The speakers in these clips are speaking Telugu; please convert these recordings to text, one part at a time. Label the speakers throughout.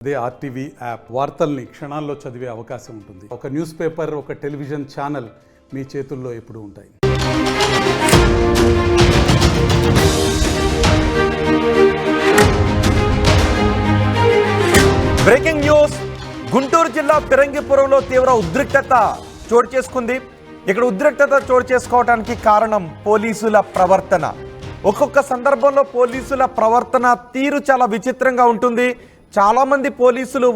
Speaker 1: అదే ఆర్టీవీ యాప్ వార్తల్ని క్షణాల్లో చదివే అవకాశం ఉంటుంది. ఒక న్యూస్ పేపర్, ఒక టెలివిజన్ ఛానల్ మీ చేతుల్లో ఎప్పుడూ ఉంటాయి.
Speaker 2: Breaking news. గుంటూరు జిల్లా ఫిరంగిపురంలో తీవ్ర ఉద్రిక్తత చోటు చేసుకుంది. ఇక్కడ ఉద్రిక్తత చోటు చేసుకోవడానికి కారణం పోలీసుల ప్రవర్తన. ఒక్కొక్క సందర్భంలో పోలీసుల ప్రవర్తన తీరు చాలా విచిత్రంగా ఉంటుంది. చాలామంది పోలీసులు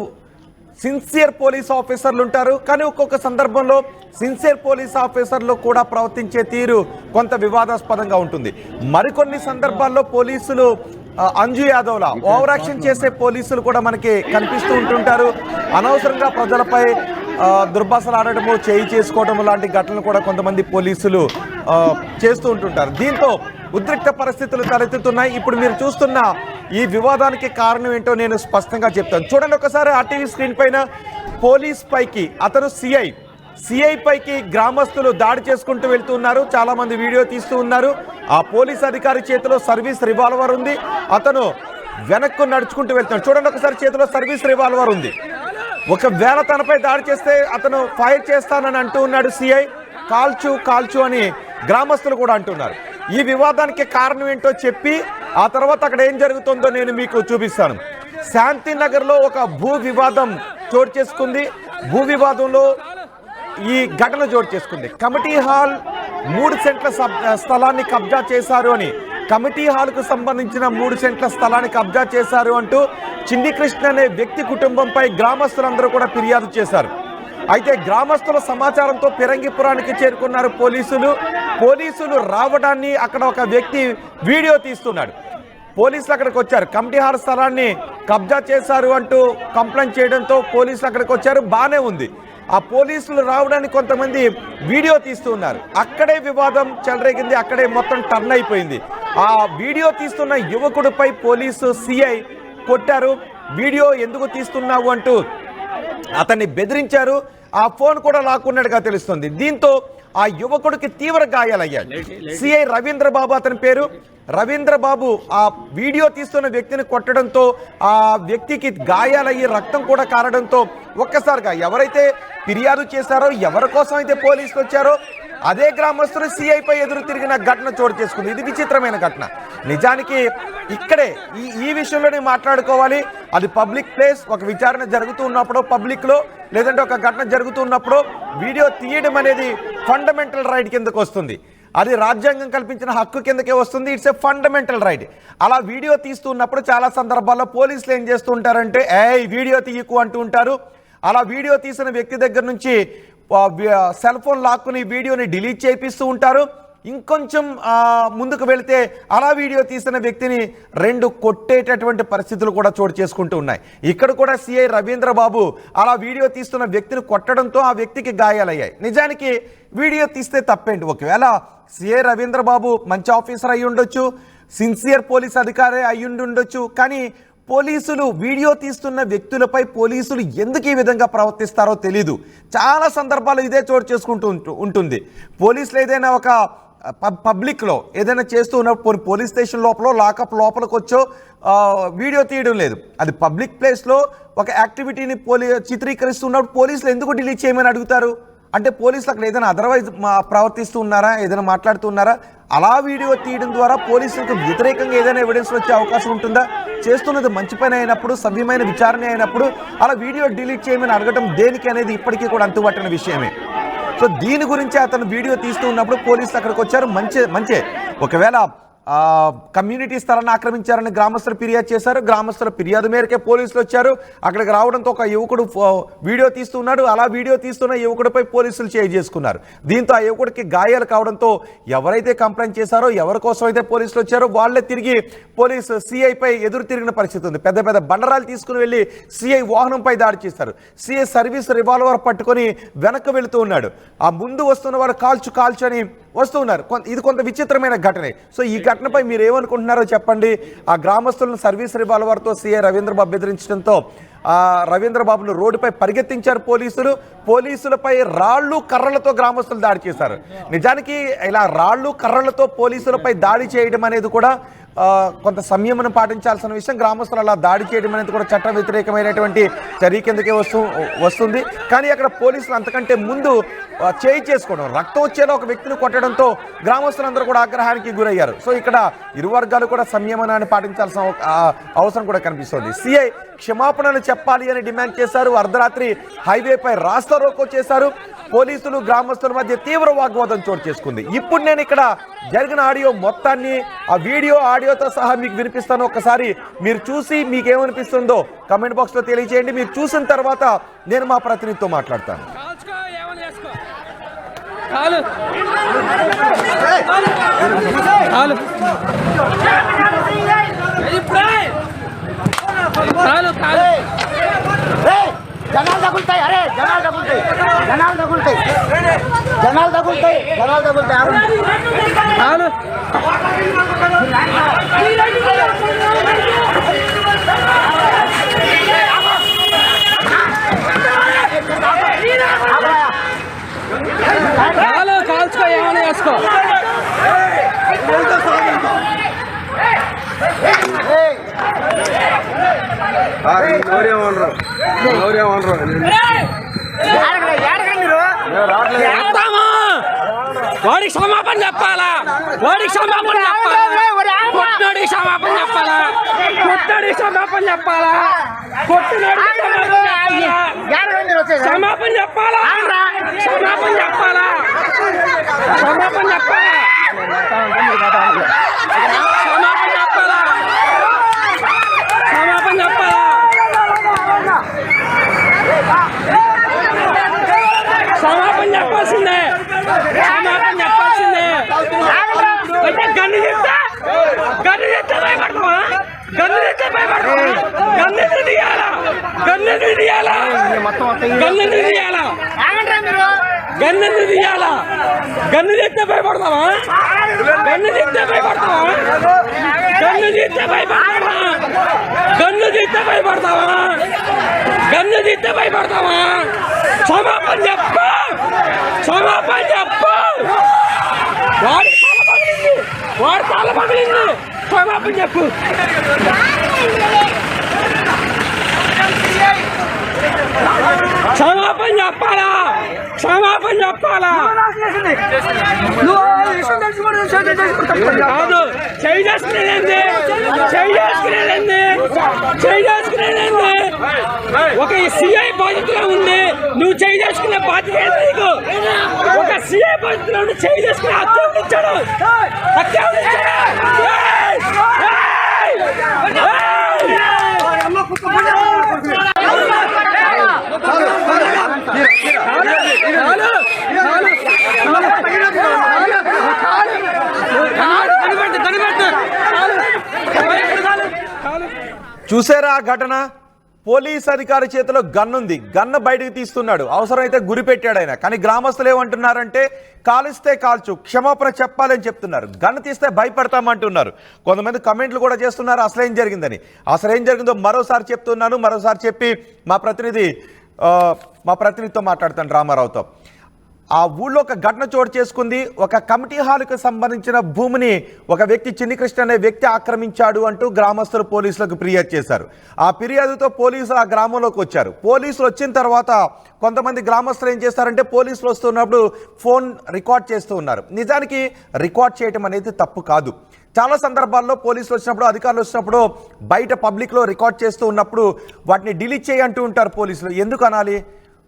Speaker 2: సిన్సియర్ పోలీస్ ఆఫీసర్లు ఉంటారు, కానీ ఒక్కొక్క సందర్భంలో సిన్సియర్ పోలీస్ ఆఫీసర్లు కూడా ప్రవర్తించే తీరు కొంత వివాదాస్పదంగా ఉంటుంది. మరికొన్ని సందర్భాల్లో పోలీసులు అంజు యాదవ్లా ఓవర్ యాక్షన్ చేసే పోలీసులు కూడా మనకి కనిపిస్తూ ఉంటుంటారు. అనవసరంగా ప్రజలపై దుర్భాషలు ఆడటము, చేయి చేసుకోవడం లాంటి ఘటనలు కూడా కొంతమంది పోలీసులు చేస్తూ ఉంటుంటారు. దీంతో ఉద్రిక్త పరిస్థితులు తలెత్తుతున్నాయి. ఇప్పుడు మీరు చూస్తున్న ఈ వివాదానికి కారణం ఏంటో నేను స్పష్టంగా చెప్తాను. చూడండి ఒకసారి ఆర్టీవీ స్క్రీన్ పైన పోలీస్ పైకి అతను సిఐ పైకి గ్రామస్తులు దాడి చేసుకుంటూ వెళ్తూ ఉన్నారు. చాలా మంది వీడియో తీస్తూ ఉన్నారు. ఆ పోలీస్ అధికారి చేతిలో సర్వీస్ రివాల్వర్ ఉంది. అతను వెనక్కు నడుచుకుంటూ వెళ్తున్నాడు. చూడండి ఒకసారి చేతిలో సర్వీస్ రివాల్వర్ ఉంది. ఒకవేళ తనపై దాడి చేస్తే అతను ఫైర్ చేస్తానని అంటూ ఉన్నాడు సిఐ. కాల్చు అని గ్రామస్తులు కూడా అంటున్నారు. ఈ వివాదానికి కారణం ఏంటో చెప్పి ఆ తర్వాత అక్కడ ఏం జరుగుతుందో నేను మీకు చూపిస్తాను. శాంతినగర్లో ఒక భూ వివాదం చోటు చేసుకుంది. భూ వివాదంలో ఈ ఘటన చోటు చేసుకుంది. కమిటీ హాల్ 3 సెంట్ల స్థలాన్ని కబ్జా చేశారు అని, కమిటీ హాల్కు సంబంధించిన 3 సెంట్ల స్థలాన్ని కబ్జా చేశారు అంటూ చిన్ని కృష్ణ అనే వ్యక్తి కుటుంబంపై గ్రామస్తులందరూ కూడా ఫిర్యాదు చేశారు. అయితే గ్రామస్తుల సమాచారంతో ఫిరంగిపురానికి చేరుకున్నారు పోలీసులు రావడాన్ని అక్కడ ఒక వ్యక్తి వీడియో తీస్తున్నాడు. పోలీసులు అక్కడికి వచ్చారు. కమిటీ హాల్ స్థలాన్ని కబ్జా చేశారు అంటూ కంప్లైంట్ చేయడంతో పోలీసులు అక్కడికి వచ్చారు. బాగానే ఉంది. ఆ పోలీసులు రావడానికి కొంతమంది వీడియో తీస్తున్నారు. అక్కడే వివాదం చెలరేగింది. అక్కడే మొత్తం టర్న్ అయిపోయింది. ఆ వీడియో తీస్తున్న యువకుడిపై పోలీసు సిఐ కొట్టారు. వీడియో ఎందుకు తీస్తున్నావు అంటూ అతన్ని బెదిరించారు. ఆ ఫోన్ కూడా లాక్కున్నట్టుగా తెలుస్తుంది. దీంతో ఆ యువకుడికి తీవ్ర గాయాలయ్యాడు. సిఐ రవీంద్రబాబు అతని పేరు. రవీంద్రబాబు ఆ వీడియో తీస్తున్న వ్యక్తిని కొట్టడంతో ఆ వ్యక్తికి గాయాలయ్యి రక్తం కూడా కారడంతో ఒక్కసారిగా ఎవరైతే ఫిర్యాదు చేశారో, ఎవరి కోసం అయితే పోలీసులు వచ్చారో అదే గ్రామస్తులు సిఐపై ఎదురు తిరిగిన ఘటన చోటు చేసుకుంది. ఇది విచిత్రమైన ఘటన. నిజానికి ఇక్కడే ఈ విషయంలోనే మాట్లాడుకోవాలి. అది పబ్లిక్ ప్లేస్. ఒక విచారణ జరుగుతూ ఉన్నప్పుడు పబ్లిక్లో, లేదంటే ఒక ఘటన జరుగుతూ ఉన్నప్పుడు వీడియో తీయడం అనేది ఫండమెంటల్ రైట్ కిందకు వస్తుంది. అది రాజ్యాంగం కల్పించిన హక్కు కిందకే వస్తుంది. It's a fundamental right. అలా వీడియో తీస్తున్నప్పుడు చాలా సందర్భాల్లో పోలీసులు ఏం చేస్తూ ఉంటారంటే వీడియో తీయకు అంటూ ఉంటారు. అలా వీడియో తీసిన వ్యక్తి దగ్గర నుంచి సెల్ ఫోన్ లాక్కుని వీడియోని డిలీట్ చేపిస్తూ ఉంటారు. ఇంకొంచెం ముందుకు వెళితే అలా వీడియో తీసిన వ్యక్తిని 2 కొట్టేటటువంటి పరిస్థితులు కూడా చోటు చేసుకుంటూ ఉన్నాయి. ఇక్కడ కూడా సిఐ రవీంద్రబాబు అలా వీడియో తీస్తున్న వ్యక్తిని కొట్టడంతో ఆ వ్యక్తికి గాయాలయ్యాయి. నిజానికి వీడియో తీస్తే తప్పేంటి? ఒకవేళ సిఐ రవీంద్రబాబు మంచి ఆఫీసర్ అయి ఉండొచ్చు, సిన్సియర్ పోలీస్ అధికారి అయి ఉండొచ్చు, కానీ పోలీసులు వీడియో తీస్తున్న వ్యక్తులపై పోలీసులు ఎందుకు ఈ విధంగా ప్రవర్తిస్తారో తెలీదు. చాలా సందర్భాలు ఇదే చోటు చేసుకుంటూ ఉంటుంది. పోలీసులు ఏదైనా ఒక పబ్లిక్లో ఏదైనా చేస్తూ ఉన్నప్పుడు పోలీస్ స్టేషన్ లోపల లాకప్ లోపలికి వచ్చో వీడియో తీయడం లేదు. అది పబ్లిక్ ప్లేస్లో ఒక యాక్టివిటీని చిత్రీకరిస్తున్నప్పుడు పోలీసులు ఎందుకు డిలీట్ చేయమని అడుగుతారు? అంటే పోలీసులు అక్కడ ఏదైనా అదర్వైజ్ ప్రవర్తిస్తూ ఉన్నారా, ఏదైనా మాట్లాడుతున్నారా? అలా వీడియో తీయడం ద్వారా పోలీసులకు వ్యతిరేకంగా ఏదైనా ఎవిడెన్స్ వచ్చే అవకాశం ఉంటుందా? చేస్తున్నది మంచి పని అయినప్పుడు, సభ్యమైన విచారణ అయినప్పుడు అలా వీడియో డిలీట్ చేయమని అడగటం దేనికి అనేది ఇప్పటికీ కూడా అంతుపట్టిన విషయమే. సో దీని గురించి అతను వీడియో తీస్తూ ఉన్నప్పుడు పోలీసులు అక్కడికి వచ్చారు. మంచి ఒకవేళ కమ్యూనిటీ స్థలాన్ని ఆక్రమించారని గ్రామస్తులు ఫిర్యాదు చేశారు. గ్రామస్తుల ఫిర్యాదు మేరకే పోలీసులు వచ్చారు. అక్కడికి రావడంతో ఒక యువకుడు వీడియో తీస్తున్నాడు. అలా వీడియో తీస్తున్న యువకుడిపై పోలీసులు చేయి చేసుకున్నారు. దీంతో ఆ యువకుడికి గాయాలు కావడంతో ఎవరైతే కంప్లైంట్ చేశారో, ఎవరి కోసం అయితే పోలీసులు వచ్చారో వాళ్ళే తిరిగి పోలీసు సిఐపై ఎదురు తిరిగిన పరిస్థితి ఉంది. పెద్ద పెద్ద బండరాలు తీసుకుని వెళ్ళి సిఐ వాహనంపై దాడి చేస్తారు. సిఐ సర్వీస్ రివాల్వర్ పట్టుకొని వెనక్కి వెళుతూ ఉన్నాడు. ఆ ముందు వస్తున్న వారు కాల్చు అని వస్తూ ఉన్నారు. ఇది కొంత విచిత్రమైన ఘటనే. సో ఈ ఘటనపై మీరు ఏమనుకుంటున్నారో చెప్పండి. ఆ గ్రామస్తులను సర్వీస్ రివాల్వర్తో సిఐ రవీంద్రబాబు బెదిరించడంతో రవీంద్రబాబును రోడ్డుపై పరిగెత్తించారు పోలీసులపై రాళ్ళు కర్రలతో గ్రామస్తులు దాడి చేశారు. నిజానికి ఇలా రాళ్ళు కర్రలతో పోలీసులపై దాడి చేయడం అనేది కూడా కొంత సంయమనం పాటించాల్సిన విషయం. గ్రామస్తులు అలా దాడి చేయడం అనేది కూడా చట్ట వ్యతిరేకమైనటువంటి చర్య కిందకే వస్తుంది. కానీ అక్కడ పోలీసులు అంతకంటే ముందు చేయి చేసుకోవడం, రక్తం వచ్చేలా ఒక వ్యక్తిని కొట్టడంతో గ్రామస్తులందరూ కూడా ఆగ్రహానికి గురయ్యారు. సో ఇక్కడ ఇరు వర్గాలు కూడా సంయమనాన్ని పాటించాల్సిన అవసరం కూడా కనిపిస్తుంది. సిఐ క్షమాపణలు చెప్పాలి అని డిమాండ్ చేశారు. అర్ధరాత్రి హైవేపై రాస్తా రోకో చేశారు. పోలీసులు గ్రామస్తుల మధ్య తీవ్ర వాగ్వాదం చోటు చేసుకుంది. ఇప్పుడు నేను ఇక్కడ జరిగిన ఆడియో మొత్తాన్ని, ఆ వీడియో ఆడియోతో సహా మీకు వినిపిస్తాను. ఒకసారి మీరు చూసి మీకేమనిపిస్తుందో కమెంట్ బాక్స్ లో తెలియజేయండి. మీరు చూసిన తర్వాత నేను మా ప్రతినిధితో మాట్లాడతాను.
Speaker 3: జనాలు తగులుతాయి, అరే జనాలు తగులుతాయి, జనాలు తగులుతాయి, జనాలు తగులుతాయి, జనాలు తగులుతాయి.
Speaker 4: కాల్చుకో, ఏమైనా చేసుకో. వాడికి క్షమాపణ చెప్పాలా, వాడికి క్షమాపణ చెప్పాలా, కొట్టినోడికి క్షమాపణ చెప్పాలా, కొట్టినోడికి క్షమాపణ చెప్పాలా, కొట్టినోడికి క్షమాపణ చెప్పాలా, క్షమాపణ చెప్పాలా, క్షమాపణ చెప్పాలా, క్షమాపణ చెప్పాలా, క్షమాపణ చెప్పాలా, క్షమాపణ చెప్పాల్సిందే, క్షమాపణ చెప్పాల్సిందే. అంటే గన్ను చెప్తా, గన్ను చెప్తే భయపడతావా, గన్ను చెప్తే భయపడతావా, గన్ను తీయాలా, గన్ను తీయాలా, గన్ను తీయాలా, గన్ను తీయాలా, గన్ను చెప్తే భయపడతావా, గన్ను చెప్తే భయపడతావా, గన్ను చెప్తే భయపడతావా, గన్ను చెప్తే భయపడతావా, గన్ను చెప్తే భయపడతావా, క్షమాపణ చెప్పు, క్షమాపణ చెప్పు. వాడి తల పగిలింది, వాడి తల పగిలింది, క్షమాపణ చెప్పు. క్షమాపణ చెప్పాలా, క్షమాపణ చెప్పాలా. కాదు, చేయి చేసుకునేది, చేయి చేసుకునేది, చేయి చేసుకునేది. ఒక సిఐ బాధ్యతలో ఉంది, నువ్వు చేయి చేసుకునే బాధ్యత ఏంటి నీకు? ఒక సిఐ బాధ్యతలో ఉండి చేయి చేసుకునే హత్య ఇచ్చాడు, హత్య
Speaker 2: చూసారా ఆ ఘటన? పోలీస్ అధికారి చేతిలో గన్నుంది, గన్ను బయటకు తీస్తున్నాడు, అవసరమైతే గురి పెట్టాడు ఆయన. కానీ గ్రామస్తులు ఏమంటున్నారంటే కాలిస్తే కాల్చు, క్షమాపణ చెప్పాలని చెప్తున్నారు. గన్ను తీస్తే భయపడతామంటున్నారు. కొంతమంది కమెంట్లు కూడా చేస్తున్నారు అసలేం జరిగిందని. అసలేం జరిగిందో మరోసారి చెప్తున్నాను, మరోసారి చెప్పి మా ప్రతినిధితో మాట్లాడతాను, రామారావుతో. ఆ ఊళ్ళో ఒక ఘటన చోటు చేసుకుంది. ఒక కమిటీ హాల్కి సంబంధించిన భూమిని ఒక వ్యక్తి చిన్ని కృష్ణ అనే వ్యక్తి ఆక్రమించాడు అంటూ గ్రామస్తులు పోలీసులకు ఫిర్యాదు చేశారు. ఆ ఫిర్యాదుతో పోలీసులు ఆ గ్రామంలోకి వచ్చారు. పోలీసులు వచ్చిన తర్వాత కొంతమంది గ్రామస్తులు ఏం చేస్తారంటే పోలీసులు వస్తున్నప్పుడు ఫోన్ రికార్డ్ చేస్తూ ఉన్నారు. నిజానికి రికార్డ్ చేయటం అనేది తప్పు కాదు. చాలా సందర్భాల్లో పోలీసులు వచ్చినప్పుడు, అధికారులు వచ్చినప్పుడు బయట పబ్లిక్లో రికార్డ్ చేస్తూ ఉన్నప్పుడు వాటిని డిలీట్ చేయంటూ ఉంటారు పోలీసులు. ఎందుకు అనాలి?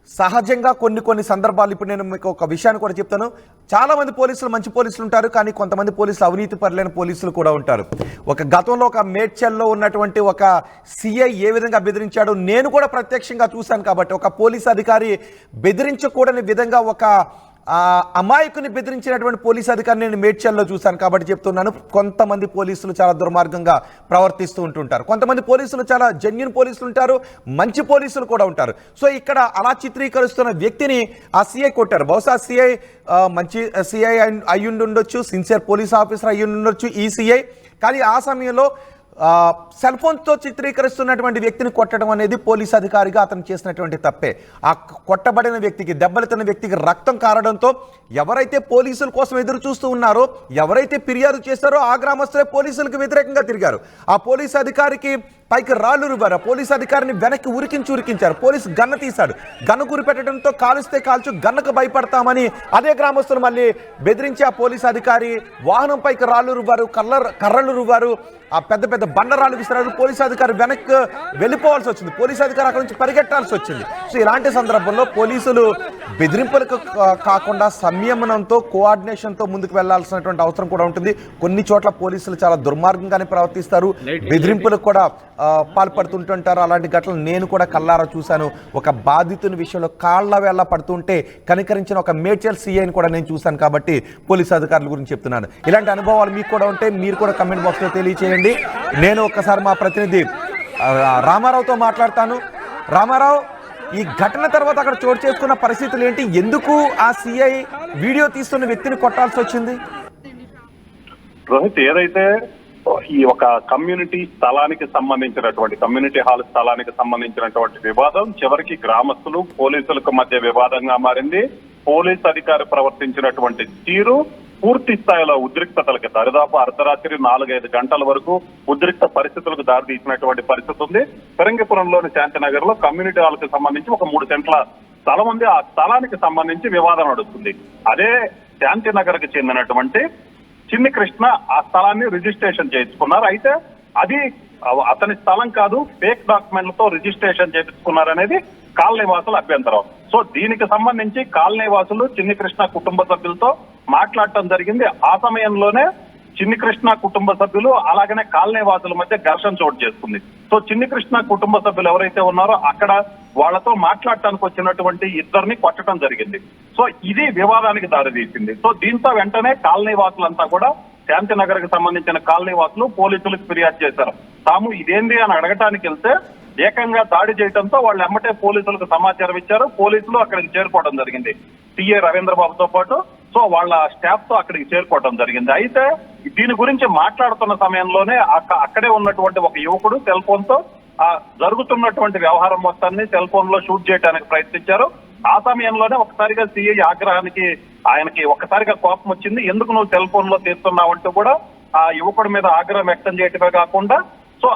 Speaker 2: సహజంగా కొన్ని సందర్భాలు, ఇప్పుడు నేను మీకు ఒక విషయాన్ని కూడా చెప్తాను. చాలామంది పోలీసులు మంచి పోలీసులు ఉంటారు, కానీ కొంతమంది పోలీసులు అవినీతి పరులైన పోలీసులు కూడా ఉంటారు. ఒక గతంలో ఒక మేడ్చల్లో ఉన్నటువంటి ఒక సిఐ ఏ విధంగా బెదిరించాడో నేను కూడా ప్రత్యక్షంగా చూశాను. కాబట్టి ఒక పోలీస్ అధికారి బెదిరించకూడని విధంగా ఒక అమాయకుని బెదిరించినటువంటి పోలీస్ అధికారిని నేను మేడ్చల్లో చూశాను. కాబట్టి చెప్తున్నాను, కొంతమంది పోలీసులు చాలా దుర్మార్గంగా ప్రవర్తిస్తూ ఉంటుంటారు. కొంతమంది పోలీసులు చాలా జెన్యూన్ పోలీసులు ఉంటారు, మంచి పోలీసులు కూడా ఉంటారు. సో ఇక్కడ అలా చిత్రీకరిస్తున్న వ్యక్తిని ఆ సిఐ కొట్టారు. బహుశా సిఐ మంచి సిఐ అయ్యుండి ఉండొచ్చు, సిన్సియర్ పోలీస్ ఆఫీసర్ అయ్యుండి ఉండొచ్చు ఈ సిఐ. కానీ ఆ సమయంలో సెల్ ఫోన్తో చిత్రీకరిస్తున్నటువంటి వ్యక్తిని కొట్టడం అనేది పోలీస్ అధికారిగా అతను చేసినటువంటి తప్పే. ఆ కొట్టబడిన వ్యక్తికి, దెబ్బలుతున్న వ్యక్తికి రక్తం కారడంతో ఎవరైతే పోలీసుల కోసం ఎదురు చూస్తూ ఉన్నారో, ఎవరైతే ఫిర్యాదు చేస్తారో ఆ గ్రామస్తులే పోలీసులకు వ్యతిరేకంగా తిరిగారు. ఆ పోలీస్ అధికారికి పైకి రాళ్లు రువ్వారు. ఆ పోలీస్ అధికారిని వెనక్కి ఉరికించారు. పోలీసు గన్న తీశాడు. గన్ను గురిపెట్టడంతో కాలుస్తే కాల్చు, గన్నకు భయపడతామని అదే గ్రామస్తులు మళ్ళీ బెదిరించి ఆ పోలీస్ అధికారి వాహనం పైకి రాళ్లు రువ్వారు, కర్రలు రువ్వారు, ఆ పెద్ద పెద్ద బండరాళ్ళు విసిరారు. పోలీసు అధికారి వెనక్కి వెళ్ళిపోవాల్సి వచ్చింది. పోలీసు అధికారి అక్కడ నుంచి పరిగెట్టాల్సి వచ్చింది. సో ఇలాంటి సందర్భంలో పోలీసులు బెదిరింపులకు కాకుండా సంయమనంతో, కోఆర్డినేషన్తో ముందుకు వెళ్లాల్సినటువంటి అవసరం కూడా ఉంటుంది. కొన్ని చోట్ల పోలీసులు చాలా దుర్మార్గంగానే ప్రవర్తిస్తారు, బెదిరింపులకు కూడా పాల్పడుతుంటుంటారు. అలాంటి ఘటనలు నేను కూడా కల్లారా చూశాను. ఒక బాధితుని విషయంలో కాళ్ల వేళ్ళ పడుతుంటే కనికరించిన ఒక మేడ్చల్ సీఐని కూడా నేను చూశాను. కాబట్టి పోలీసు అధికారుల గురించి చెప్తున్నాను. ఇలాంటి అనుభవాలు మీకు కూడా ఉంటే మీరు కూడా కమెంట్ బాక్స్లో తెలియచేయండి. నేను ఒక్కసారి మా ప్రతినిధి రామారావుతో మాట్లాడతాను. రామారావు, ఈ ఘటన తర్వాత అక్కడ చోటు చేసుకున్న పరిస్థితులు ఏంటి? ఎందుకు ఆ సిఐ వీడియో తీస్తున్న వ్యక్తిని కొట్టాల్సి వచ్చింది?
Speaker 5: రోహిత్, ఏదైతే ఈ ఒక కమ్యూనిటీ స్థలానికి సంబంధించినటువంటి కమ్యూనిటీ హాల్ స్థలానికి సంబంధించినటువంటి వివాదం చివరికి గ్రామస్తులు పోలీసులకు మధ్య వివాదంగా మారింది. పోలీస్ అధికారి ప్రవర్తించినటువంటి తీరు పూర్తి స్థాయిలో ఉద్రిక్తతలకి, దరిదాపు అర్ధరాత్రి 4-5 గంటల వరకు ఉద్రిక్త పరిస్థితులకు దారితీసినటువంటి పరిస్థితి ఉంది. ఫిరంగిపురంలోని శాంతినగర్ లో కమ్యూనిటీ హాల్ కి సంబంధించి ఒక 3 సెంట్ల స్థలం ఉంది. ఆ స్థలానికి సంబంధించి వివాదం నడుస్తుంది. అదే శాంతినగర్ కి చెందినటువంటి చిన్ని కృష్ణ ఆ స్థలాన్ని రిజిస్ట్రేషన్ చేయించుకున్నారు. అయితే అది అతని స్థలం కాదు, ఫేక్ డాక్యుమెంట్లతో రిజిస్ట్రేషన్ చేయించుకున్నారనేది కాలనీ వాసుల అభ్యంతరం. సో దీనికి సంబంధించి కాలనీ వాసులు చిన్ని కృష్ణ కుటుంబ సభ్యులతో మాట్లాడటం జరిగింది. ఆ సమయంలోనే చిన్ని కృష్ణ కుటుంబ సభ్యులు అలాగనే కాలనీ వాసుల మధ్య ఘర్షణ చోటు చేసుకుంది. సో చిన్ని కృష్ణ కుటుంబ సభ్యులు ఎవరైతే ఉన్నారో అక్కడ వాళ్లతో మాట్లాడటానికి వచ్చినటువంటి ఇద్దరిని కొట్టడం జరిగింది. సో ఇది వివాదానికి దారితీసింది. సో దీంతో వెంటనే కాలనీ వాసులంతా కూడా శాంతినగర్ కి సంబంధించిన కాలనీ వాసులు పోలీసులకు ఫిర్యాదు చేశారు. తాము ఇదేంది అని అడగటానికి వెళ్తే ఏకంగా దాడి చేయడంతో వాళ్ళు ఎమ్మటే పోలీసులకు సమాచారం ఇచ్చారు. పోలీసులు అక్కడికి చేరుకోవడం జరిగింది, సిఐ రవీంద్రబాబుతో పాటు. సో వాళ్ళ స్టాఫ్ తో అక్కడికి చేరుకోవడం జరిగింది. అయితే దీని గురించి మాట్లాడుతున్న సమయంలోనే అక్కడే ఉన్నటువంటి ఒక యువకుడు సెల్ ఫోన్ తో జరుగుతున్నటువంటి వ్యవహారం మొత్తాన్ని సెల్ ఫోన్ లో షూట్ చేయడానికి ప్రయత్నించారు. ఆ సమయంలోనే ఒకసారిగా సిఐ ఆగ్రహానికి ఆయనకి ఒక్కసారిగా కోపం వచ్చింది. ఎందుకు నువ్వు సెల్ ఫోన్ లో తీస్తున్నావంటూ కూడా ఆ యువకుడి మీద ఆగ్రహం వ్యక్తం చేయటమే కాకుండా సో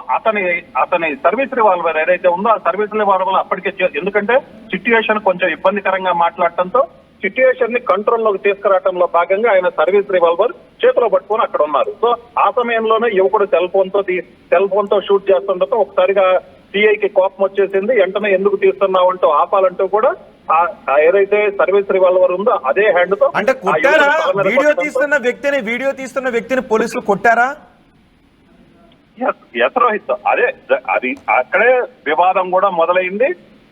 Speaker 5: అతని సర్వీస్ రివాల్వర్ ఏదైతే ఉందో ఆ సర్వీస్ రివాల్వర్ అప్పటికే, ఎందుకంటే సిట్యుయేషన్ కొంచెం ఇబ్బందికరంగా మాట్లాడటంతో సిట్యుయేషన్ ని కంట్రోల్లోకి తీసుకురావడంలో భాగంగా ఆయన సర్వీస్ రివాల్వర్ చేతిలో పట్టుకొని అక్కడ ఉన్నారు. సో ఆ సమయంలోనే యువకుడు సెల్ ఫోన్ తో షూట్ చేస్తుండటంతో ఒకసారిగా సిఐకి కోపం వచ్చేసింది. వెంటనే ఎందుకు తీస్తున్నావంటూ ఆపాలంటూ కూడా ఏదైతే సర్వీస్ రివాల్వర్ ఉందో అదే హ్యాండ్ తో
Speaker 2: అంటే కొట్టారా? వీడియో తీస్తున్న వ్యక్తిని పోలీసులు కొట్టారా?
Speaker 5: రోహిత్, అది అక్కడే వివాదం కూడా మొదలైంది.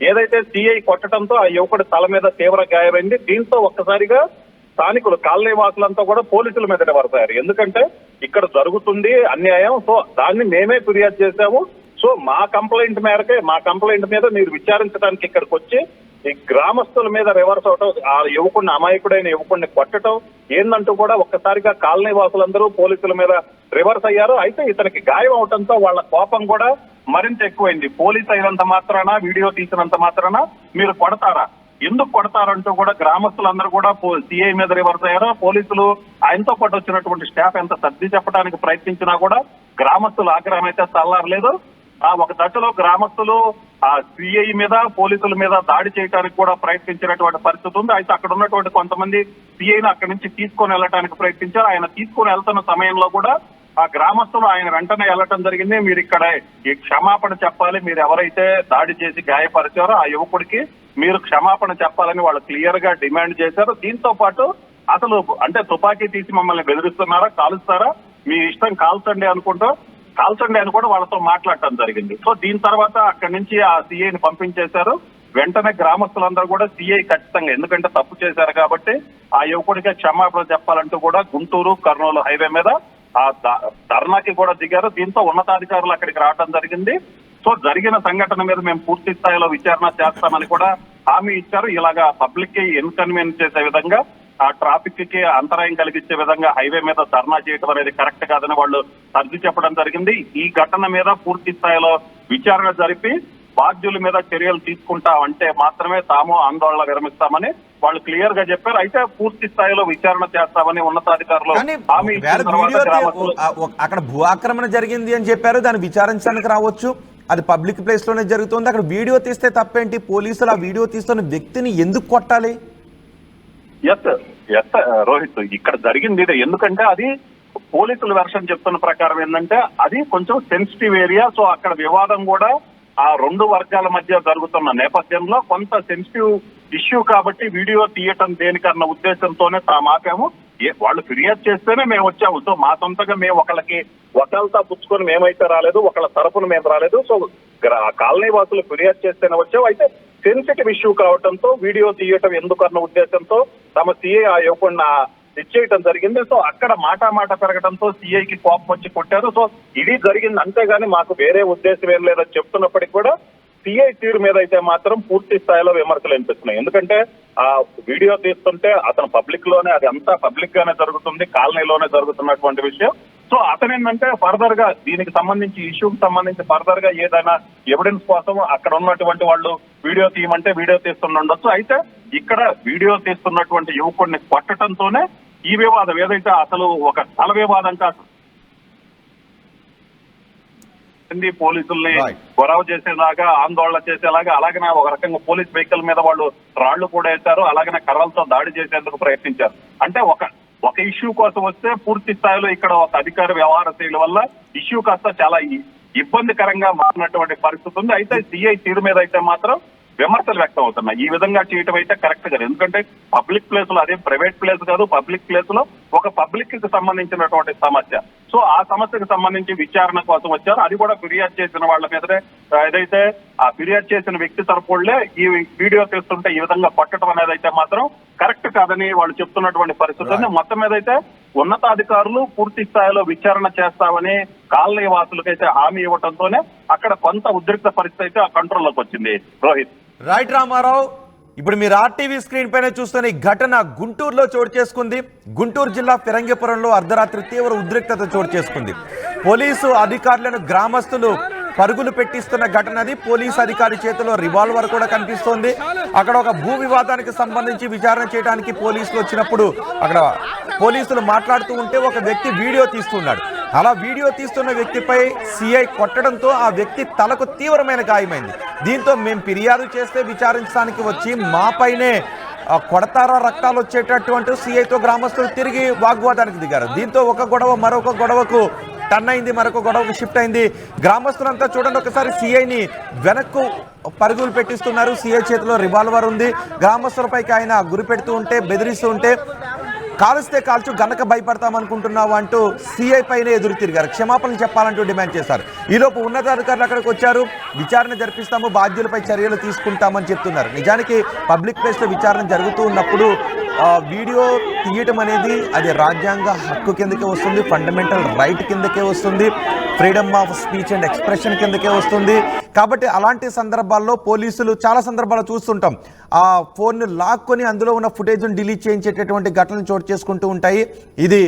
Speaker 5: ఏదైతే సిఐ కొట్టడంతో ఆ యువకుడి తల మీద తీవ్ర గాయమైంది. దీంతో ఒక్కసారిగా స్థానికులు కాలనీ వాసులంతా కూడా పోలీసుల మీద పడతారు. ఎందుకంటే ఇక్కడ జరుగుతుంది అన్యాయం, సో దాన్ని మేమే ఫిర్యాదు చేశాము. సో మా కంప్లైంట్ మీద మీరు విచారించడానికి ఇక్కడికి వచ్చి ఈ గ్రామస్తుల మీద రివర్స్ అవటం, ఆ యువకుడిని, అమాయకుడైన యువకుడిని కొట్టడం ఏందంటూ కూడా ఒక్కసారిగా కాలనీ వాసులందరూ పోలీసుల మీద రివర్స్ అయ్యారు. అయితే ఇతనికి గాయం అవడంతో వాళ్ళ కోపం కూడా మరింత ఎక్కువైంది. పోలీస్ అయినంత మాత్రాన, వీడియో తీసినంత మాత్రాన మీరు కొడతారా, ఎందుకు కొడతారంటూ కూడా గ్రామస్తులందరూ కూడా సిఐ మీద రివర్స్ అయ్యారు. పోలీసులు ఆయనతో పాటు వచ్చినటువంటి స్టాఫ్ ఎంత సర్ది చెప్పడానికి ప్రయత్నించినా కూడా గ్రామస్తుల ఆగ్రహం అయితే చల్లారలేదు. ఒక దశలో గ్రామస్తులు ఆ సిఐ మీద, పోలీసుల మీద దాడి చేయడానికి కూడా ప్రయత్నించినటువంటి పరిస్థితి ఉంది. అయితే అక్కడ ఉన్నటువంటి కొంతమంది సిఐని అక్కడి నుంచి తీసుకొని వెళ్ళడానికి ప్రయత్నించారు. ఆయన తీసుకొని వెళ్తున్న సమయంలో కూడా ఆ గ్రామస్తులు ఆయన వెంటనే వెళ్ళటం జరిగింది. మీరు ఇక్కడ ఈ క్షమాపణ చెప్పాలి, మీరు ఎవరైతే దాడి చేసి గాయపరిచారో ఆ యువకుడికి మీరు క్షమాపణ చెప్పాలని వాళ్ళు క్లియర్ గా డిమాండ్ చేశారు. దీంతో పాటు అసలు అంటే తుపాకీ తీసి మమ్మల్ని బెదిరిస్తున్నారా, కాలుస్తారా, మీ ఇష్టం కాల్చండి అని కూడా వాళ్ళతో మాట్లాడటం జరిగింది. సో దీని తర్వాత అక్కడి నుంచి ఆ సిఐని పంపించేశారు. వెంటనే గ్రామస్తులందరూ కూడా సిఐ ఖచ్చితంగా, ఎందుకంటే తప్పు చేశారు కాబట్టి ఆ యువకుడికి క్షమాపణ చెప్పాలంటూ కూడా గుంటూరు కర్నూలు హైవే మీద ఆ ధర్నాకి కూడా దిగారు. దీంతో ఉన్నతాధికారులు అక్కడికి రావడం జరిగింది. సో జరిగిన సంఘటన మీద మేము పూర్తి స్థాయిలో విచారణ చేస్తామని కూడా హామీ ఇచ్చారు. ఇలాగా పబ్లిక్ కి ఇన్కన్వీనియన్స్ చేసే విధంగా ఆ ట్రాఫిక్ కి అంతరాయం కలిగించే విధంగా హైవే మీద ధర్నా చేయడం అనేది కరెక్ట్ కాదని వాళ్ళు సర్ది చెప్పడం జరిగింది. ఈ ఘటన మీద పూర్తి స్థాయిలో విచారణ జరిపి బాధ్యుల మీద చర్యలు తీసుకుంటామంటే మాత్రమే తాము ఆందోళన విరమిస్తామని వాళ్ళు క్లియర్ గా చెప్పారు. అయితే పూర్తి స్థాయిలో విచారణ చేస్తామని ఉన్నతాధికారులు హామీ ఇచ్చిన తర్వాత గ్రామస్తులు
Speaker 2: అక్కడ భూ ఆక్రమణ జరిగింది అని చెప్పారు, దాన్ని విచారించడానికి రావచ్చు, అది పబ్లిక్ ప్లేస్ లోనే జరుగుతుంది. అక్కడ వీడియో తీస్తే తప్పేంటి? పోలీసులు ఆ వీడియో తీస్తున్న వ్యక్తిని ఎందుకు కొట్టాలి?
Speaker 5: ఎస్ రోహిత్, ఇక్కడ జరిగింది ఇదే. ఎందుకంటే అది పోలీసుల వెర్షన్ చెప్తున్న ప్రకారం ఏంటంటే అది కొంచెం సెన్సిటివ్ ఏరియా. సో అక్కడ వివాదం కూడా ఆ రెండు వర్గాల మధ్య జరుగుతున్న నేపథ్యంలో కొంత సెన్సిటివ్ ఇష్యూ కాబట్టి వీడియో తీయటం దేనికన్న ఉద్దేశంతోనే తాము ఆపాము. వాళ్ళు ఫిర్యాదు చేస్తేనే మేము వచ్చాము. సో మా సొంతగా మేము ఒకళ్ళతో పుచ్చుకొని మేమైతే రాలేదు, ఒకళ్ళ తరపున మేము రాలేదు. సో కాలనీ వాసులు ఫిర్యాదు చేస్తేనే వచ్చాము. అయితే సెన్సిటివ్ ఇష్యూ కావడంతో వీడియో తీయటం ఎందుకన్న ఉద్దేశంతో తమ సిఐ ఆ యువకుడిని ఇచ్చేయటం జరిగింది. సో అక్కడ మాట పెరగడంతో సిఐకి కోపం వచ్చి కొట్టారు. సో ఇది జరిగింది, అంతేగాని మాకు వేరే ఉద్దేశం ఏం లేదని చెప్తున్నప్పటికీ కూడా సిఐ తీరు మీద అయితే మాత్రం పూర్తి స్థాయిలో విమర్శలు వినిపిస్తున్నాయి. ఎందుకంటే ఆ వీడియో తీస్తుంటే అతను పబ్లిక్ లోనే, అది అంతా పబ్లిక్ గానే జరుగుతుంది, కాలనీలోనే జరుగుతున్నటువంటి విషయం. సో అతను ఏంటంటే ఫర్దర్ గా దీనికి సంబంధించి ఇష్యూకి సంబంధించి ఫర్దర్ గా ఏదైనా ఎవిడెన్స్ కోసం అక్కడ ఉన్నటువంటి వాళ్ళు వీడియో తీయమంటే వీడియో తీస్తుండొచ్చు. అయితే ఇక్కడ వీడియో తీస్తున్నటువంటి యువకుడిని కొట్టడంతోనే ఈ వివాదం ఏదైతే అసలు ఒక స్థల వివాదం కాదు, పోలీసుల్ని గొడవ చేసేలాగా ఆందోళన చేసేలాగా, అలాగనే ఒక రకంగా పోలీస్ వెహికల్ మీద వాళ్ళు రాళ్లు కూడా వేశారు, అలాగనే కర్రలతో దాడి చేసేందుకు ప్రయత్నించారు. అంటే ఒక ఇష్యూ కోసం వస్తే పూర్తి స్థాయిలో ఇక్కడ ఒక అధికార వ్యవహార శైలి వల్ల ఇష్యూ కాస్త చాలా ఇబ్బందికరంగా మారినటువంటి పరిస్థితి ఉంది. అయితే సిఐ తీరు మీద అయితే మాత్రం విమర్శలు వ్యక్తం అవుతున్నాయి. ఈ విధంగా చేయటం అయితే కరెక్ట్ కాదు. ఎందుకంటే పబ్లిక్ ప్లేస్ లో, అదే ప్రైవేట్ ప్లేస్ కాదు, పబ్లిక్ ప్లేస్ లో ఒక పబ్లిక్ కి సంబంధించినటువంటి సమస్య. సో ఆ సమస్యకు సంబంధించి విచారణ కోసం వచ్చారు. అది కూడా ఫిర్యాదు చేసిన వాళ్ళ మీదనే, ఏదైతే ఆ ఫిర్యాదు చేసిన వ్యక్తి తరపులే ఈ వీడియో తీస్తుంటే ఈ విధంగా కొట్టడం అనేది అయితే మాత్రం కరెక్ట్ కాదని వాళ్ళు చెప్తున్నటువంటి పరిస్థితుల్లో మొత్తం మీద అయితే ఉన్నతాధికారులు పూర్తి స్థాయిలో విచారణ చేస్తామని కాలనీ వాసులకైతే హామీ ఇవ్వడంతోనే అక్కడ కొంత ఉద్రిక్త పరిస్థితి అయితే ఆ కంట్రోల్లోకి వచ్చింది. రోహిత్.
Speaker 2: రైట్ రామారావు, ఇప్పుడు మీరు ఆర్టీవీ స్క్రీన్ పైన చూస్తున్న ఈ ఘటన గుంటూరులో చోటు చేసుకుంది. గుంటూరు జిల్లా ఫిరంగిపురంలో అర్ధరాత్రి తీవ్ర ఉద్రిక్తత చోటు చేసుకుంది. పోలీసు అధికారులను గ్రామస్తులు పరుగులు పెట్టిస్తున్న ఘటన అది. పోలీసు అధికారి చేతిలో రివాల్వర్ కూడా కనిపిస్తోంది. అక్కడ ఒక భూ వివాదానికి సంబంధించి విచారణ చేయడానికి పోలీసులు వచ్చినప్పుడు అక్కడ పోలీసులు మాట్లాడుతూ ఉంటే ఒక వ్యక్తి వీడియో తీస్తున్నాడు. అలా వీడియో తీస్తున్న వ్యక్తిపై సిఐ కొట్టడంతో ఆ వ్యక్తి తలకు తీవ్రమైన గాయమైంది. దీంతో మేము ఫిర్యాదు చేస్తే విచారించడానికి వచ్చి మాపైనే కొడతారా, రక్తాలు వచ్చేటటువంటి సిఐతో గ్రామస్తులు తిరిగి వాగ్వాదానికి దిగారు. దీంతో ఒక గొడవ మరొక గొడవకు టర్న్ అయింది, మరొక గొడవకు షిఫ్ట్ అయింది. గ్రామస్తులంతా చూడండి ఒకసారి సిఐని వెనక్కు పరుగులు పెట్టిస్తున్నారు. సిఐ చేతిలో రివాల్వర్ ఉంది. గ్రామస్తులపైకి ఆయన గురి పెడుతూ ఉంటే, బెదిరిస్తూ ఉంటే కాలుస్తే కాల్చు, గనక భయపడతామనుకుంటున్నావు అంటూ సిఐ పైన ఎదురు తిరిగారు. క్షమాపణలు చెప్పాలంటూ డిమాండ్ చేశారు. ఈలోపు ఉన్నతాధికారులు అక్కడికి వచ్చారు. విచారణ జరిపిస్తాము, బాధ్యులపై చర్యలు తీసుకుంటామని చెప్తున్నారు. నిజానికి పబ్లిక్ ప్లేస్లో విచారణ జరుగుతూ ఉన్నప్పుడు వీడియో తీయటం అనేది అది రాజ్యాంగ హక్కు కిందకే వస్తుంది, ఫండమెంటల్ రైట్ కిందకే వస్తుంది, freedom of speech and expression కిందకే వస్తుంది. కాబట్టి అలాంటి సందర్భాల్లో పోలీసులు చాలా సందర్భాల్లో చూస్తుంటాం, ఆ ఫోన్ను లాక్కొని అందులో ఉన్న ఫుటేజ్ను డిలీట్ చేయించేటటువంటి ఘటనలు చోటు చేసుకుంటూ ఉంటాయి. ఇది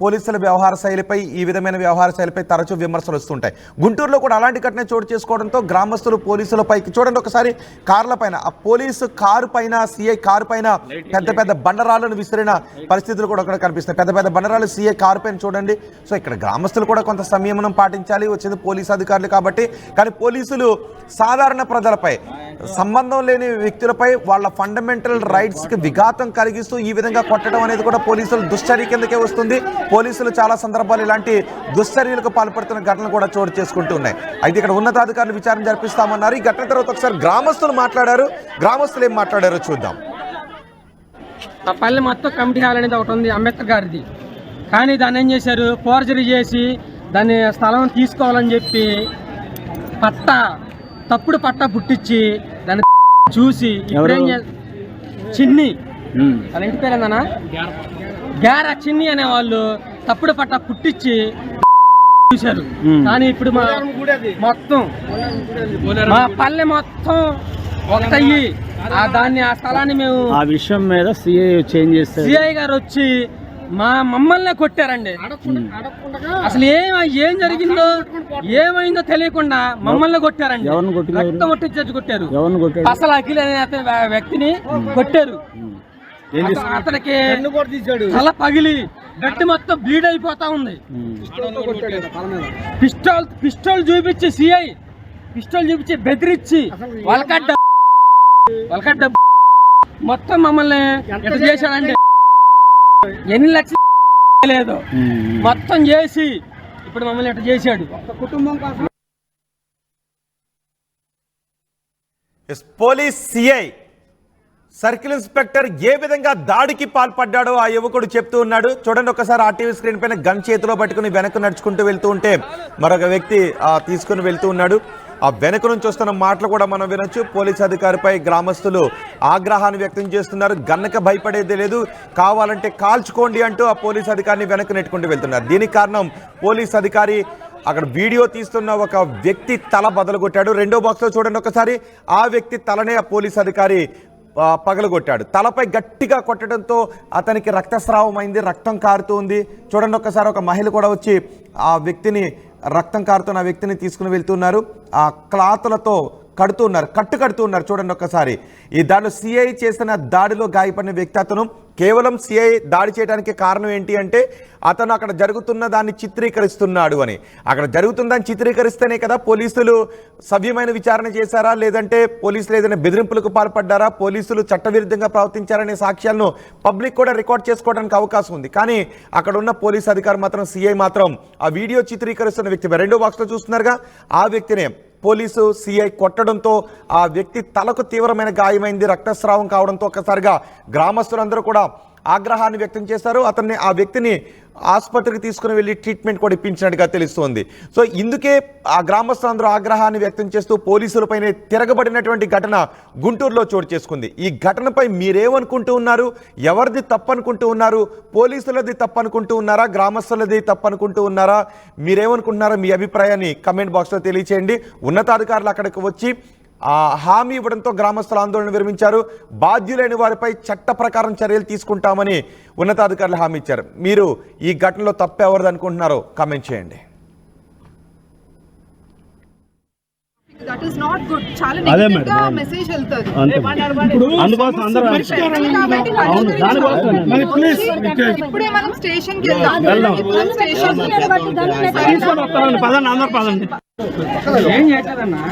Speaker 2: పోలీసుల వ్యవహార శైలిపై, ఈ విధమైన వ్యవహార శైలిపై తరచూ విమర్శలు వస్తుంటాయి. గుంటూరులో కూడా అలాంటి ఘటన చోటు చేసుకోవడంతో గ్రామస్తులు పోలీసులపైకి చూడండి ఒకసారి కార్ల పైన, ఆ పోలీసు కారు పైన, సిఐ కారు పైన పెద్ద పెద్ద బండరాలను విసిరిన పరిస్థితులు కూడా అక్కడ కనిపిస్తున్నాయి. పెద్ద పెద్ద బండరాలు సిఐ కారు పైన చూడండి. సో ఇక్కడ గ్రామస్తులు కూడా కొంత సంయమనం పాటించాలి, వచ్చేది పోలీసు అధికారులు కాబట్టి. కానీ పోలీసులు సాధారణ ప్రజలపై, సంబంధం లేని వ్యక్తులపై వాళ్ళ ఫండమెంటల్ రైట్స్కి విఘాతం కలిగిస్తూ ఈ విధంగా కొట్టడం అనేది కూడా పోలీసులు దుశ్చర్య కిందకే వస్తుంది. పోలీసులు చాలా సందర్భాలు ఇలాంటి దుశ్చర్యలకు పాల్పడుతున్న ఘటనలు కూడా చోటు చేసుకుంటూ ఉన్నాయి. అయితే ఇక్కడ ఉన్నతాధికారులు విచారణ జరిపిస్తామన్నారు. ఈ ఘటన తర్వాత ఒకసారి గ్రామస్తులు మాట్లాడారు. గ్రామస్తులు ఏం మాట్లాడారో చూద్దాం.
Speaker 4: ఆ పల్లె మొత్తం కమిటీ హాల్ అనేది ఒకటి ఉంది అంబేద్కర్ గారిది. కానీ దాన్ని ఏం చేశారు, ఫోర్జరీ చేసి దాన్ని స్థలం తీసుకోవాలని చెప్పి తప్పుడు పట్టా పుట్టించి దాన్ని చూసి ఇప్పుడేం చిన్ని, వాళ్ళ ఇంటి పేరు ఏందన్నా, గ్యారా చిన్ని అనే వాళ్ళు తప్పుడు పట్టా పుట్టించి చూశారు. కానీ ఇప్పుడు మొత్తం మా పల్లె మొత్తం ఒకటయ్యి దాన్ని ఆ స్థలాన్ని మేము
Speaker 6: ఆ విషయం మీద సిఐ చేంజ్ చేస్తే
Speaker 4: సిఐ గారు వచ్చి మమ్మల్ని కొట్టారండి. అసలు ఏం జరిగిందో ఏమైందో తెలియకుండా మమ్మల్ని కొట్టారండి.
Speaker 6: ఎవరిని కొట్టారు?
Speaker 4: రక్తం ఒట్టించి కొట్టారు.
Speaker 6: ఎవరిని కొట్టారు?
Speaker 4: అసలు అఖిల్ అనే అతని వ్యక్తిని కొట్టారు. అతనికి తల పగిలి గట్టి మొత్తం బ్లీడ్ అయిపోతా ఉంది. పిస్టల్ చూపించి సిఐ పిస్టల్ చూపించి బెదిరించి వాళ్ళకడ్డ మొత్తం మమ్మల్ని ఎట్లా చేశాడండి. ఎన్ని లక్షలు లేదు మొత్తం చేసి ఇప్పుడు మమ్మల్ని ఎట్లా చేశాడు.
Speaker 2: పోలీస్ సిఐ సర్కిల్ ఇన్స్పెక్టర్ ఏ విధంగా దాడికి పాల్పడ్డాడో ఆ యువకుడు చెప్తూ ఉన్నాడు. చూడండి ఒకసారి ఆర్టీవీ స్క్రీన్ పైన గన్ చేతిలో పట్టుకుని వెనక్కు నడుచుకుంటూ వెళ్తూ ఉంటే మరొక వ్యక్తి తీసుకుని వెళ్తూ ఉన్నాడు. ఆ వెనక నుంచి వస్తున్న మాటలు కూడా మనం వినొచ్చు. పోలీస్ అధికారిపై గ్రామస్తులు ఆగ్రహాన్ని వ్యక్తం చేస్తున్నారు. గన్నక భయపడేది లేదు, కావాలంటే కాల్చుకోండి అంటూ ఆ పోలీస్ అధికారిని వెనక్కి నెట్టుకుంటూ వెళ్తున్నారు. దీనికి కారణం పోలీస్ అధికారి అక్కడ వీడియో తీస్తున్న ఒక వ్యక్తి తల బదలుగొట్టాడు. రెండో బాక్స్లో చూడండి ఒకసారి, ఆ వ్యక్తి తలనే ఆ పోలీస్ అధికారి పగలగొట్టాడు. తలపై గట్టిగా కొట్టడంతో అతనికి రక్తస్రావం అయింది, రక్తం కారుతుంది. చూడండి ఒక్కసారి ఒక మహిళ కూడా వచ్చి ఆ వ్యక్తిని రక్తం కారుతున్న ఆ వ్యక్తిని తీసుకుని వెళ్తున్నారు. ఆ క్లాతులతో కడుతున్నారు. చూడండి ఒక్కసారి. ఈ దాడిలో సిఐ చేసిన దాడిలో గాయపడిన వ్యక్తి అతను. కేవలం సిఐ దాడి చేయడానికి కారణం ఏంటి అంటే అతను అక్కడ జరుగుతున్న దాన్ని చిత్రీకరిస్తున్నాడు అని. అక్కడ జరుగుతున్న దాన్ని చిత్రీకరిస్తేనే కదా పోలీసులు సవ్యమైన విచారణ చేశారా, లేదంటే పోలీసులు ఏదైనా బెదిరింపులకు పాల్పడ్డారా, పోలీసులు చట్టవిరుద్ధంగా ప్రవర్తించారనే సాక్ష్యాలను పబ్లిక్ కూడా రికార్డ్ చేసుకోవడానికి అవకాశం ఉంది. కానీ అక్కడ ఉన్న పోలీస్ అధికారి మాత్రం, సిఐ మాత్రం ఆ వీడియో చిత్రీకరిస్తున్న వ్యక్తి రెండో బాక్స్లో చూస్తున్నారుగా, ఆ వ్యక్తినే పోలీసు సిఐ కొట్టడంతో ఆ వ్యక్తి తలకు తీవ్రమైన గాయమైంది, రక్తస్రావం కావడంతో ఒక్కసారిగా గ్రామస్తులందరూ కూడా ఆగ్రహాన్ని వ్యక్తం చేశారు. ఆ వ్యక్తిని ఆసుపత్రికి తీసుకుని వెళ్ళి ట్రీట్మెంట్ కూడా ఇప్పించినట్టుగా తెలుస్తోంది. సో ఇందుకే ఆ గ్రామస్తులందరూ ఆగ్రహాన్ని వ్యక్తం చేస్తూ పోలీసులపైనే తిరగబడినటువంటి ఘటన గుంటూరులో చోటు చేసుకుంది. ఈ ఘటనపై మీరేమనుకుంటూ ఉన్నారు? ఎవరిది తప్పనుకుంటూ ఉన్నారు? పోలీసులది తప్పనుకుంటూ ఉన్నారా, గ్రామస్తులది తప్పనుకుంటూ ఉన్నారా? మీరేమనుకుంటున్నారో మీ అభిప్రాయాన్ని కమెంట్ బాక్స్లో తెలియచేయండి. ఉన్నతాధికారులు అక్కడికి వచ్చి హామీ ఇవ్వడంతో గ్రామస్తులు ఆందోళన విరమించారు. బాధ్యులైన వారిపై చట్ట ప్రకారం చర్యలు తీసుకుంటామని ఉన్నతాధికారులు హామీ ఇచ్చారు. మీరు ఈ ఘటనలో తప్పెవరిది అనుకుంటున్నారో కామెంట్ చేయండి.
Speaker 7: That is not good. చాలా నెగటివ్ గా మెసేజ్ వెళ్తది.
Speaker 6: అందుకోసం అందరూ
Speaker 7: ఇప్పుడే మనం స్టేషన్ కి వెళ్దాం. స్టేషన్
Speaker 6: పదండి.
Speaker 4: ఏం చేశారన్నా?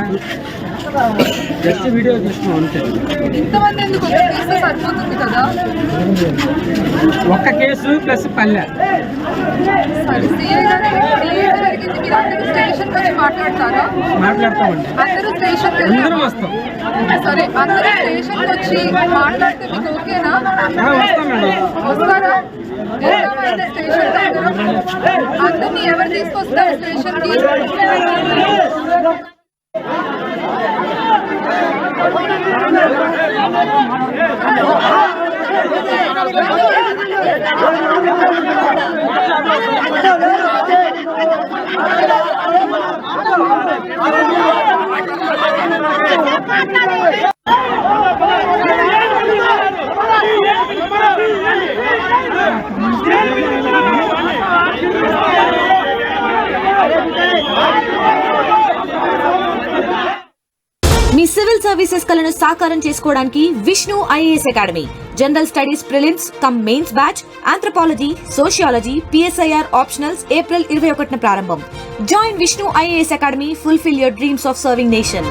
Speaker 4: జస్ట్ వీడియో తీసుకున్నాం అంతే.
Speaker 7: ఇంతమంది ఎందుకు తీస్తే సరిపోతుంది కదా.
Speaker 4: ఒక్క కేసు ప్లస్ పల్లె.
Speaker 7: సరే సిఐ గారు జరిగింది, మీరు అందరూ స్టేషన్ వచ్చి మాట్లాడతారా?
Speaker 4: మాట్లాడతామండి,
Speaker 7: అందరూ స్టేషన్
Speaker 4: అందరం వస్తాం.
Speaker 7: సరే అందరూ స్టేషన్ వచ్చి మాట్లాడితే మీకు ఓకేనా?
Speaker 4: వస్తామండి.
Speaker 7: వస్తారా? స్టేషన్ అందరినీ ఎవరు తీసుకొస్తారు స్టేషన్ కి?
Speaker 8: మీ సివిల్ సర్వీసెస్ కలను సాకారం చేసుకోవడానికి Vishnu IAS academy general studies prelims cum mains batch, anthropology, sociology, PSIR optionals April 21న ప్రారంభం. Join Vishnu IAS academy, fulfil your dreams of serving nation.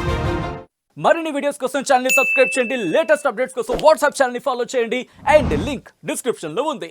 Speaker 9: మరిన్ని వీడియోస్ కోసం ఛానల్ ని సబ్స్క్రైబ్ చేయండి. లేటెస్ట్ అప్డేట్స్ కోసం వాట్సాప్ ఛానల్ ని ఫాలో చేయండి. అండ్ లింక్ డిస్క్రిప్షన్ లో ఉంది.